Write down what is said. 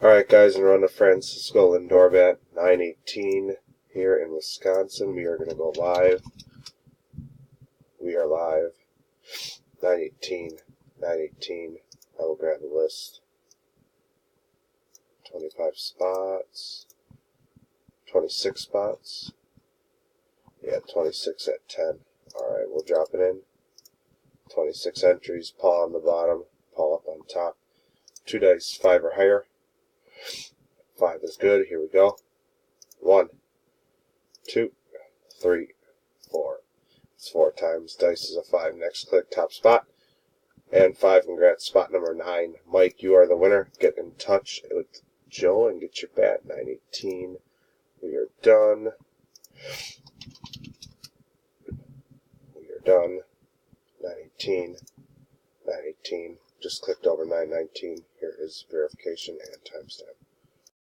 Alright guys, we're on the Francisco Lindor bat, 918 here in Wisconsin. We are going to go live. We are live. 918, 918. I will grab the list. 25 spots. 26 spots. Yeah, 26 at 10. Alright, we'll drop it in. 26 entries, Paul on the bottom, Paul up on top. 2 dice, 5 or higher. 5 is good. Here we go. 1, 2, 3, 4. It's 4 times. Dice is a 5. Next click, top spot. And 5. Congrats. Spot number 9. Mike, you are the winner. Get in touch with Joe and get your bat. 918. We are done. We are done. 918. 918. Just clicked over 919. Here is verification and timestamp.